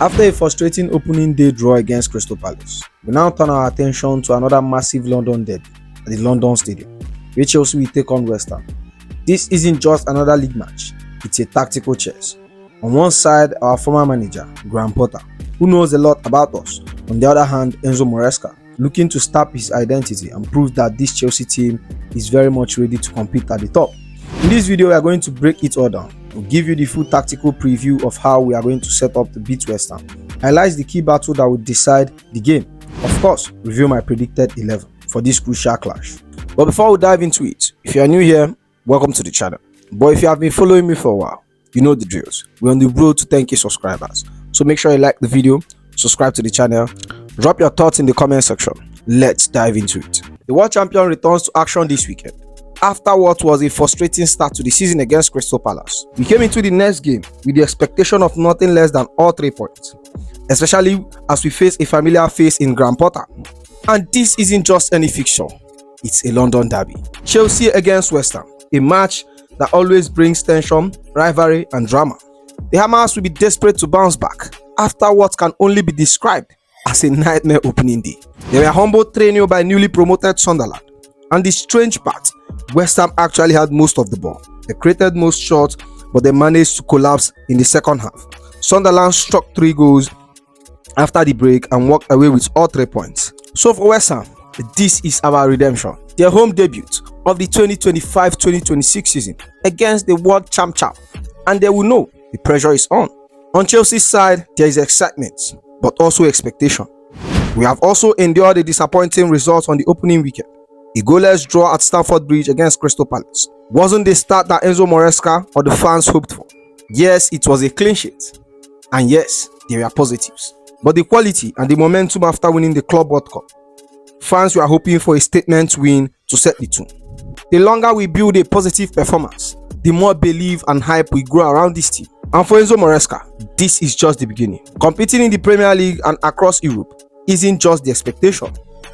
After a frustrating opening day draw against Crystal Palace, we now turn our attention to another massive London derby at the London Stadium, where Chelsea will take on West Ham. This isn't just another league match, it's a tactical chess. On one side, our former manager, Graham Potter, who knows a lot about us. On the other hand, Enzo Maresca, looking to stamp his identity and prove that this Chelsea team is very much ready to compete at the top. In this video, we are going to break it all down. We'll give you the full tactical preview of how we are going to set up to beat West Ham, highlights the key battle that will decide the game. Of course, review my predicted 11 for this crucial clash. But before we dive into it, if you are new here, welcome to the channel. But if you have been following me for a while, you know the drills. We're on the road to 10k subscribers. So make sure you like the video, subscribe to the channel, drop your thoughts in the comment section. Let's dive into it. The world champion returns to action this weekend. After what was a frustrating start to the season against Crystal Palace, we came into the next game with the expectation of nothing less than all 3 points, especially as we face a familiar face in Graham Potter. And this isn't just any fixture, it's a London derby. Chelsea against West Ham, a match that always brings tension, rivalry and drama. The Hammers will be desperate to bounce back after what can only be described as a nightmare opening day. They were humbled 3-0 by newly promoted Sunderland, and the strange part, West Ham actually had most of the ball. They created most shots, but they managed to collapse in the second half. Sunderland struck 3 goals after the break and walked away with all 3 points. So for West Ham, this is our redemption. Their home debut of the 2025-2026 season against the world champ, and they will know the pressure is on. On Chelsea's side, there is excitement, but also expectation. We have also endured a disappointing result on the opening weekend. A goalless draw at Stamford Bridge against Crystal Palace wasn't the start that Enzo Maresca or the fans hoped for. Yes, it was a clean sheet, and yes, there were positives, but the quality and the momentum after winning the Club World Cup, fans were hoping for a statement win to set the tone. The longer we build a positive performance, the more belief and hype we grow around this team. And for Enzo Maresca, this is just the beginning. Competing in the Premier League and across Europe isn't just the expectation,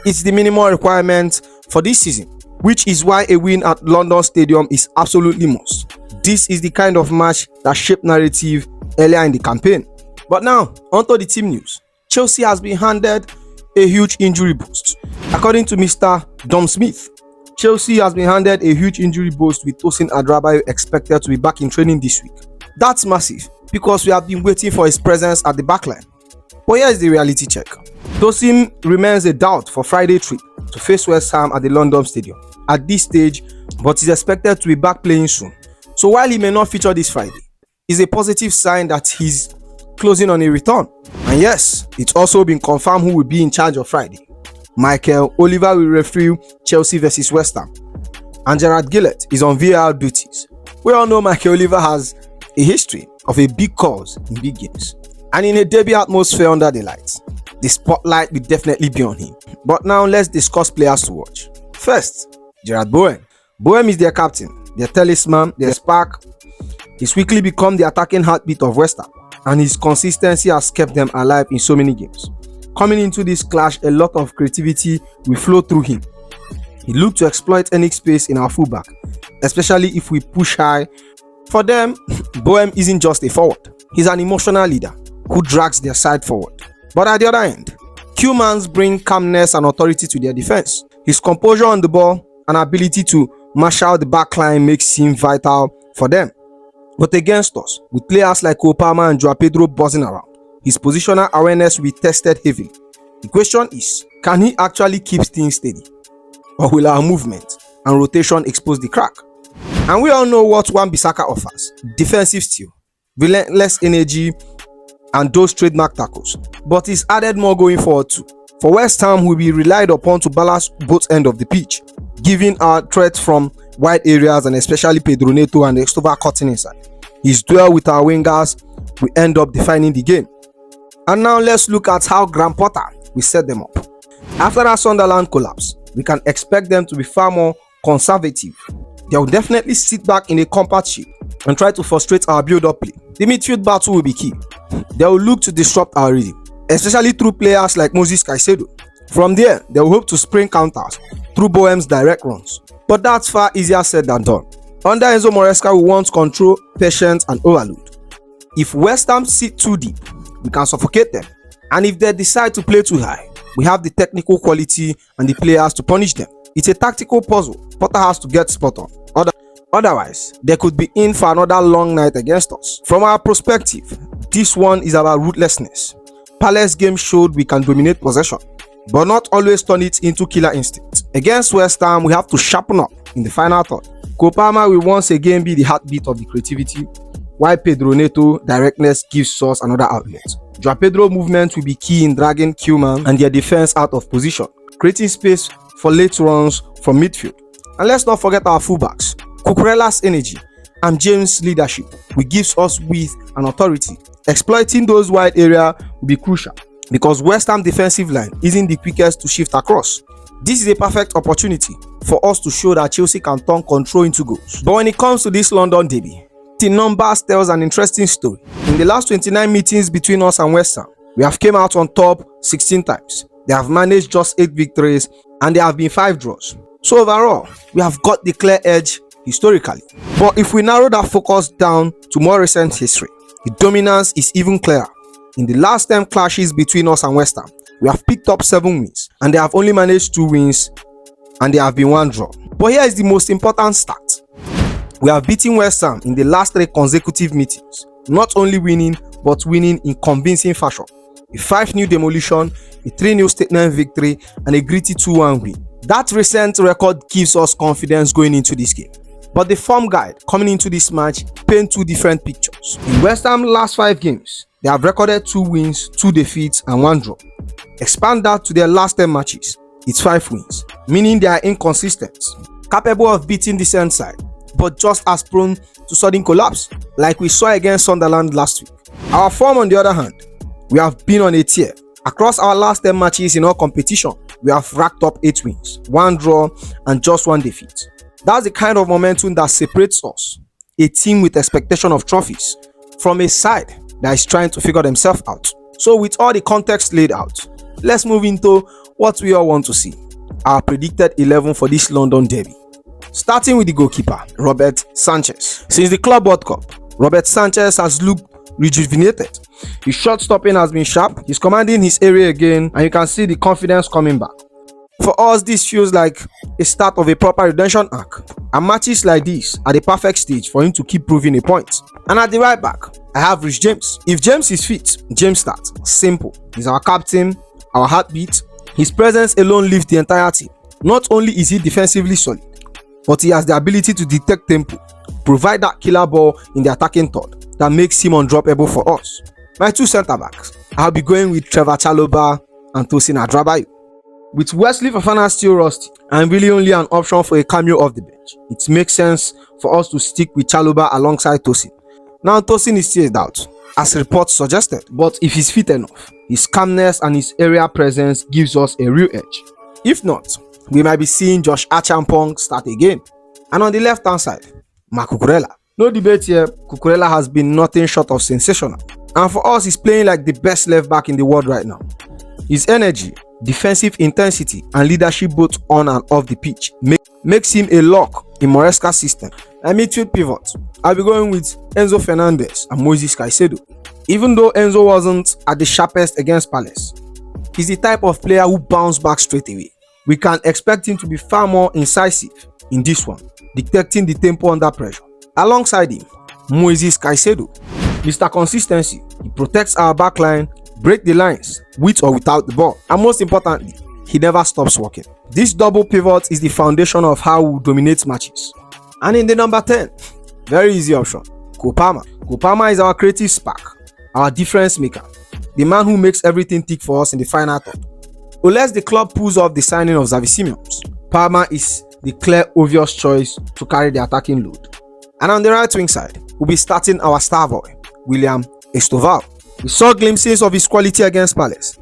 it's the minimum requirement for this season, which is why a win at London Stadium is absolutely must. This is the kind of match that shaped narrative earlier in the campaign. But now, onto the team news. Chelsea has been handed a huge injury boost. According to Mr. Dom Smith, Chelsea has been handed a huge injury boost with Tosin Adrabayo expected to be back in training this week. That's massive because we have been waiting for his presence at the backline. But here is the reality check. Tosin remains a doubt for Friday trip to face West Ham at the London Stadium at this stage, but is expected to be back playing soon. So while he may not feature this Friday, it's a positive sign that he's closing on a return. And yes, it's also been confirmed who will be in charge of Friday. Michael Oliver will referee Chelsea versus West Ham, and Gerard Gillett is on VAR duties. We all know Michael Oliver has a history of a big calls in big games, and in a derby atmosphere under the lights, the spotlight will definitely be on him. But now let's discuss players to watch. First, Jarrod Bowen. Bowen is their captain, their talisman, their spark. He's quickly become the attacking heartbeat of West Ham, and his consistency has kept them alive in so many games. Coming into this clash, a lot of creativity will flow through him. He looked to exploit any space in our fullback, especially if we push high. For them, Bowen isn't just a forward, he's an emotional leader who drags their side forward. But at the other end, Q-Mans bring calmness and authority to their defense. His composure on the ball and ability to marshal the backline makes him vital for them. But against us, with players like Opama and Joao Pedro buzzing around, his positional awareness will be tested heavily. The question is, can he actually keep things steady? Or will our movement and rotation expose the crack? And we all know what Wan-Bissaka offers: defensive steel, relentless energy, and those trademark tackles. But he's added more going forward too. For West Ham, will be relied upon to balance both ends of the pitch, giving our threats from wide areas and especially Pedro Neto and Estova cutting inside. His duel with our wingers will end up defining the game. And now let's look at how Graham Potter will set them up. After our Sunderland collapse, we can expect them to be far more conservative. They will definitely sit back in a compact shape and try to frustrate our build-up play. The midfield battle will be key. They will look to disrupt our rhythm, especially through players like Moisés Caicedo. From there, they will hope to spring counters through Bowen's direct runs. But that's far easier said than done. Under Enzo Maresca, we want control, patience and overload. If West Ham sit too deep, we can suffocate them. And if they decide to play too high, we have the technical quality and the players to punish them. It's a tactical puzzle Potter has to get spot on. Otherwise, they could be in for another long night against us. From our perspective, this one is about ruthlessness. Palace game showed we can dominate possession, but not always turn it into killer instinct. Against West Ham, we have to sharpen up in the final third. Palmer will once again be the heartbeat of the creativity, while Pedro Neto directness gives us another outlet. Joao Pedro movement will be key in dragging Koeman and their defense out of position, creating space for late runs from midfield. And let's not forget our fullbacks. Cucurella's energy and James' leadership will give us width and authority. Exploiting those wide areas will be crucial because West Ham defensive line isn't the quickest to shift across. This is a perfect opportunity for us to show that Chelsea can turn control into goals. But when it comes to this London derby, the numbers tells an interesting story. In the last 29 meetings between us and West Ham, we have came out on top 16 times. They have managed just 8 victories and there have been 5 draws. So overall, we have got the clear edge historically. But if we narrow that focus down to more recent history, the dominance is even clearer. In the last 10 clashes between us and West Ham, we have picked up 7 wins and they have only managed 2 wins and there have been 1 draw. But here is the most important stat. We have beaten West Ham in the last 3 consecutive meetings, not only winning, but winning in convincing fashion. A 5-0 demolition, a 3-0 statement victory, and a gritty 2-1 win. That recent record gives us confidence going into this game. But the form guide coming into this match paint 2 different pictures. In West Ham's last 5 games, they have recorded 2 wins, 2 defeats, and 1 draw. Expand that to their last 10 matches, it's 5 wins, meaning they are inconsistent, capable of beating the decent side, but just as prone to sudden collapse, like we saw against Sunderland last week. Our form, on the other hand, we have been on a tear. Across our last 10 matches in all competition, we have racked up 8 wins, 1 draw, and just 1 defeat. That's the kind of momentum that separates us, a team with expectation of trophies, from a side that is trying to figure themselves out. So with all the context laid out, let's move into what we all want to see. Our predicted 11 for this London derby. Starting with the goalkeeper, Robert Sanchez. Since the Club World Cup, Robert Sanchez has looked rejuvenated. His shot stopping has been sharp, he's commanding his area again, and you can see the confidence coming back. For us, this feels like a start of a proper redemption arc, and matches like this are the perfect stage for him to keep proving a point. And at the right back, I have Reece James. If James is fit, James starts. Simple. He's our captain, our heartbeat. His presence alone lifts the entire team. Not only is he defensively solid, but he has the ability to detect tempo, provide that killer ball in the attacking third that makes him undroppable for us. My 2 centre backs, I'll be going with Trevor Chalobah and Tosin Adrabayo. With Wesley Fofana still rusty and really only an option for a cameo off the bench, it makes sense for us to stick with Chalobah alongside Tosin. Now Tosin is still out, as reports suggested, but if he's fit enough, his calmness and his area presence gives us a real edge. If not, we might be seeing Josh Achampong start again. And on the left hand side, Marc Cucurella. No debate here, Cucurella has been nothing short of sensational. And for us, he's playing like the best left back in the world right now. His energy, defensive intensity, and leadership both on and off the pitch makes him a lock in Maresca's system. And midfield pivot, I'll be going with Enzo Fernandez and Moisés Caicedo. Even though Enzo wasn't at the sharpest against Palace, he's the type of player who bounced back straight away. We can expect him to be far more incisive in this one, dictating the tempo under pressure. Alongside him, Moisés Caicedo, Mr. Consistency. He protects our backline, break the lines, with or without the ball, and most importantly, he never stops working. This double pivot is the foundation of how we dominate matches. And in the number 10, very easy option, Cole Palmer. Cole Palmer is our creative spark, our difference maker, the man who makes everything tick for us in the final third. Unless the club pulls off the signing of Xavi Simons, Palmer is the clear obvious choice to carry the attacking load. And on the right wing side, we'll be starting our star boy, William Estoval. We saw glimpses of his quality against Palace.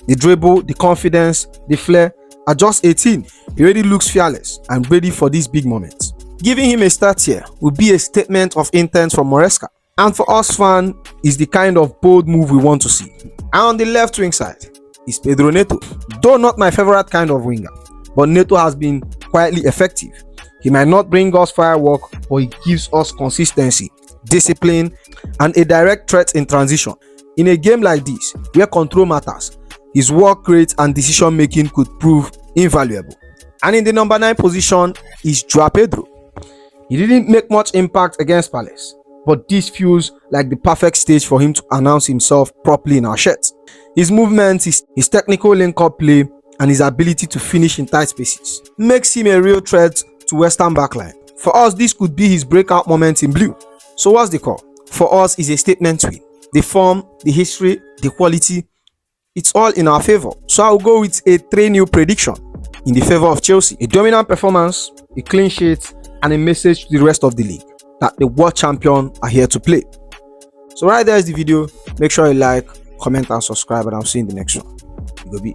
The dribble, the confidence, the flair. At just 18, he already looks fearless and ready for these big moments. Giving him a start here will be a statement of intent from Maresca. And for us fans, is the kind of bold move we want to see. And on the left wing side is Pedro Neto. Though not my favorite kind of winger, but Neto has been quietly effective. He might not bring us firework, but he gives us consistency, discipline, and a direct threat in transition. In a game like this, where control matters, his work rate and decision making could prove invaluable. And in the number 9 position is Joao Pedro. He didn't make much impact against Palace, but this feels like the perfect stage for him to announce himself properly in our shirts. His movements, his technical link-up play, and his ability to finish in tight spaces makes him a real threat to West Ham backline. For us, this could be his breakout moment in blue. So what's the call? For us, it's a statement win. The form, the history, the quality, it's all in our favor. So I'll go with a 3-0 prediction in the favor of Chelsea. A dominant performance, a clean sheet, and a message to the rest of the league that the world champion are here to play. So right there is the video. Make sure you like, comment, and subscribe, and I'll see you in the next one. You go be.